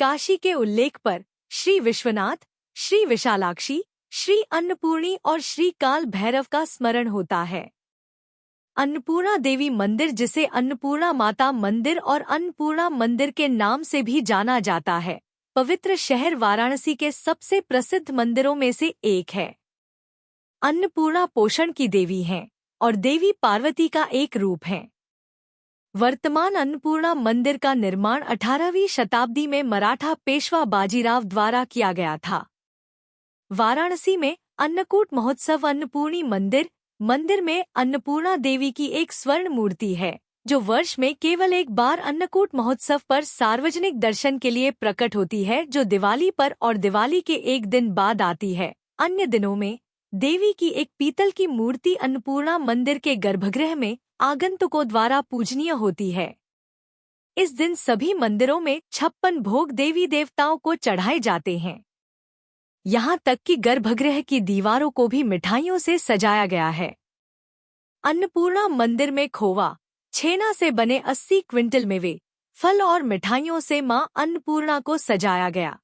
काशी के उल्लेख पर श्री विश्वनाथ, श्री विशालाक्षी, श्री अन्नपूर्णी और श्री काल भैरव का स्मरण होता है। अन्नपूर्णा देवी मंदिर, जिसे अन्नपूर्णा माता मंदिर और अन्नपूर्णा मंदिर के नाम से भी जाना जाता है, पवित्र शहर वाराणसी के सबसे प्रसिद्ध मंदिरों में से एक है। अन्नपूर्णा पोषण की देवी हैं और देवी पार्वती का एक रूप है। वर्तमान अन्नपूर्णा मंदिर का निर्माण 18वीं शताब्दी में मराठा पेशवा बाजीराव द्वारा किया गया था। वाराणसी में अन्नकूट महोत्सव अन्नपूर्णी मंदिर में अन्नपूर्णा देवी की एक स्वर्ण मूर्ति है, जो वर्ष में केवल एक बार अन्नकूट महोत्सव पर सार्वजनिक दर्शन के लिए प्रकट होती है, जो दिवाली पर और दिवाली के एक दिन बाद आती है। अन्य दिनों में देवी की एक पीतल की मूर्ति अन्नपूर्णा मंदिर के गर्भगृह में आगंतुकों द्वारा पूजनीय होती है। इस दिन सभी मंदिरों में 56 भोग देवी देवताओं को चढ़ाए जाते हैं। यहाँ तक कि गर्भगृह की दीवारों को भी मिठाइयों से सजाया गया है। अन्नपूर्णा मंदिर में खोवा, छेना से बने 80 क्विंटल मेवे, फल और मिठाइयों से मां अन्नपूर्णा को सजाया गया।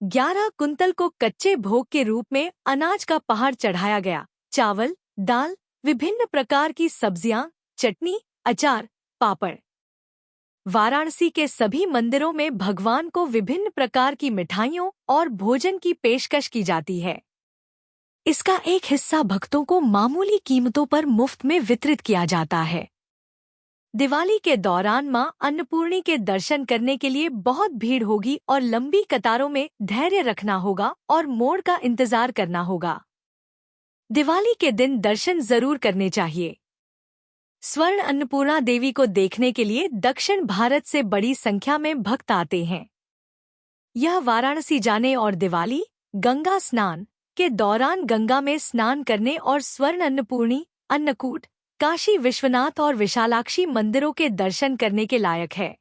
11 कुंतल को कच्चे भोग के रूप में अनाज का पहाड़ चढ़ाया गया। चावल, दाल, विभिन्न प्रकार की सब्जियां, चटनी, अचार, पापड़। वाराणसी के सभी मंदिरों में भगवान को विभिन्न प्रकार की मिठाइयों और भोजन की पेशकश की जाती है। इसका एक हिस्सा भक्तों को मामूली कीमतों पर मुफ्त में वितरित किया जाता है। दिवाली के दौरान मां अन्नपूर्णी के दर्शन करने के लिए बहुत भीड़ होगी और लंबी कतारों में धैर्य रखना होगा और मोड़ का इंतजार करना होगा। दिवाली के दिन दर्शन जरूर करने चाहिए। स्वर्ण अन्नपूर्णा देवी को देखने के लिए दक्षिण भारत से बड़ी संख्या में भक्त आते हैं। यह वाराणसी जाने और दिवाली, गंगा स्नान के दौरान गंगा में स्नान करने और स्वर्ण अन्नपूर्णी, अन्नकूट, काशी विश्वनाथ और विशालाक्षी मंदिरों के दर्शन करने के लायक है।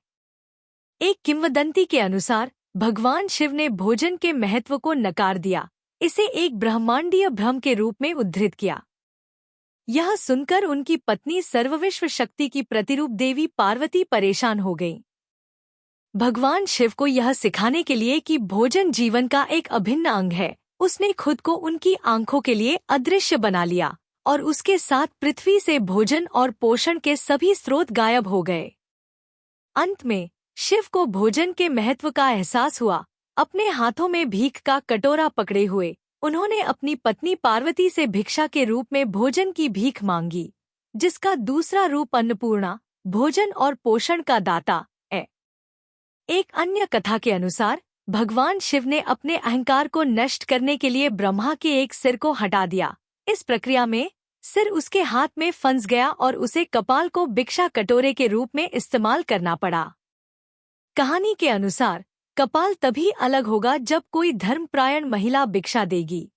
एक किंवदंती के अनुसार भगवान शिव ने भोजन के महत्व को नकार दिया, इसे एक ब्रह्मांडीय भ्रम के रूप में उद्धृत किया। यह सुनकर उनकी पत्नी सर्वविश्व शक्ति की प्रतिरूप देवी पार्वती परेशान हो गईं। भगवान शिव को यह सिखाने के लिए कि भोजन जीवन का एक अभिन्न अंग है, उसने खुद को उनकी आंखों के लिए अदृश्य बना लिया और उसके साथ पृथ्वी से भोजन और पोषण के सभी स्रोत गायब हो गए। अंत में शिव को भोजन के महत्व का एहसास हुआ। अपने हाथों में भीख का कटोरा पकड़े हुए उन्होंने अपनी पत्नी पार्वती से भिक्षा के रूप में भोजन की भीख मांगी, जिसका दूसरा रूप अन्नपूर्णा, भोजन और पोषण का दाता है। एक अन्य कथा के अनुसार भगवान शिव ने अपने अहंकार को नष्ट करने के लिए ब्रह्मा के एक सिर को हटा दिया। इस प्रक्रिया में सिर उसके हाथ में फंस गया और उसे कपाल को भिक्षा कटोरे के रूप में इस्तेमाल करना पड़ा। कहानी के अनुसार कपाल तभी अलग होगा जब कोई धर्मपरायण महिला भिक्षा देगी।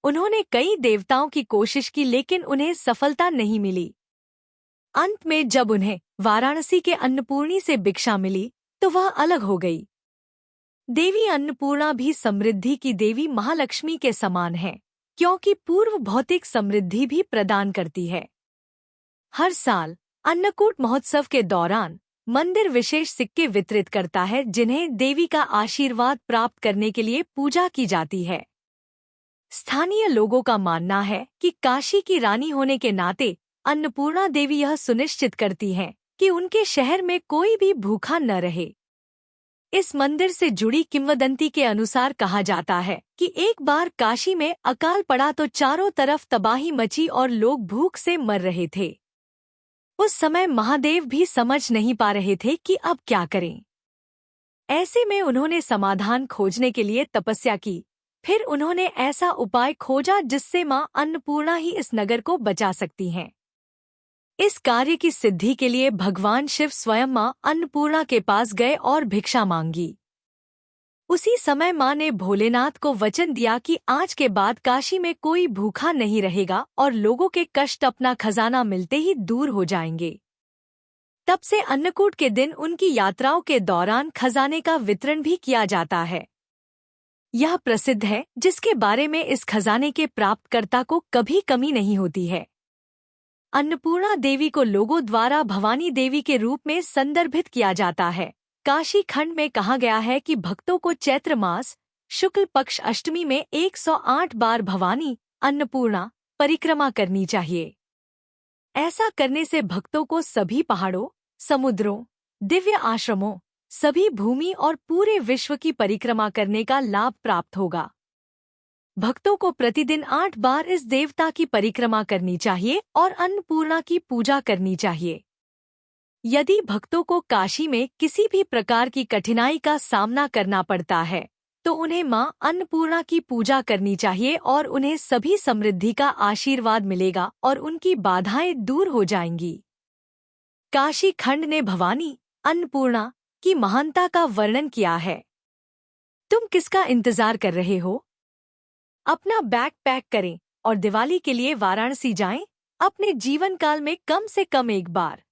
उन्होंने कई देवताओं की कोशिश की, लेकिन उन्हें सफलता नहीं मिली। अंत में जब उन्हें वाराणसी के अन्नपूर्णी से भिक्षा मिली तो वह अलग हो गई। देवी अन्नपूर्णा भी समृद्धि की देवी महालक्ष्मी के समान है, क्योंकि पूर्व भौतिक समृद्धि भी प्रदान करती है। हर साल अन्नकूट महोत्सव के दौरान मंदिर विशेष सिक्के वितरित करता है, जिन्हें देवी का आशीर्वाद प्राप्त करने के लिए पूजा की जाती है। स्थानीय लोगों का मानना है कि काशी की रानी होने के नाते अन्नपूर्णा देवी यह सुनिश्चित करती हैं कि उनके शहर में कोई भी भूखा न रहे। इस मंदिर से जुड़ी किंवदंती के अनुसार कहा जाता है कि एक बार काशी में अकाल पड़ा तो चारों तरफ तबाही मची और लोग भूख से मर रहे थे। उस समय महादेव भी समझ नहीं पा रहे थे कि अब क्या करें। ऐसे में उन्होंने समाधान खोजने के लिए तपस्या की। फिर उन्होंने ऐसा उपाय खोजा जिससे मां अन्नपूर्णा ही इस नगर को बचा सकती हैं। इस कार्य की सिद्धि के लिए भगवान शिव स्वयं मां अन्नपूर्णा के पास गए और भिक्षा मांगी। उसी समय मां ने भोलेनाथ को वचन दिया कि आज के बाद काशी में कोई भूखा नहीं रहेगा और लोगों के कष्ट अपना खजाना मिलते ही दूर हो जाएंगे। तब से अन्नकूट के दिन उनकी यात्राओं के दौरान खजाने का वितरण भी किया जाता है। यह प्रसिद्ध है, जिसके बारे में इस खजाने के प्राप्तकर्ता को कभी कमी नहीं होती है। अन्नपूर्णा देवी को लोगों द्वारा भवानी देवी के रूप में संदर्भित किया जाता है। काशी खंड में कहा गया है कि भक्तों को चैत्र मास शुक्ल पक्ष अष्टमी में 108 बार भवानी अन्नपूर्णा परिक्रमा करनी चाहिए। ऐसा करने से भक्तों को सभी पहाड़ों, समुद्रों, दिव्य आश्रमों, सभी भूमि और पूरे विश्व की परिक्रमा करने का लाभ प्राप्त होगा। भक्तों को प्रतिदिन 8 बार इस देवता की परिक्रमा करनी चाहिए और अन्नपूर्णा की पूजा करनी चाहिए। यदि भक्तों को काशी में किसी भी प्रकार की कठिनाई का सामना करना पड़ता है तो उन्हें मां अन्नपूर्णा की पूजा करनी चाहिए और उन्हें सभी समृद्धि का आशीर्वाद मिलेगा और उनकी बाधाएं दूर हो जाएंगी। काशी खंड ने भवानी अन्नपूर्णा की महानता का वर्णन किया है। तुम किसका इंतजार कर रहे हो? अपना बैग पैक करें और दिवाली के लिए वाराणसी जाएं। अपने जीवन काल में कम से कम एक बार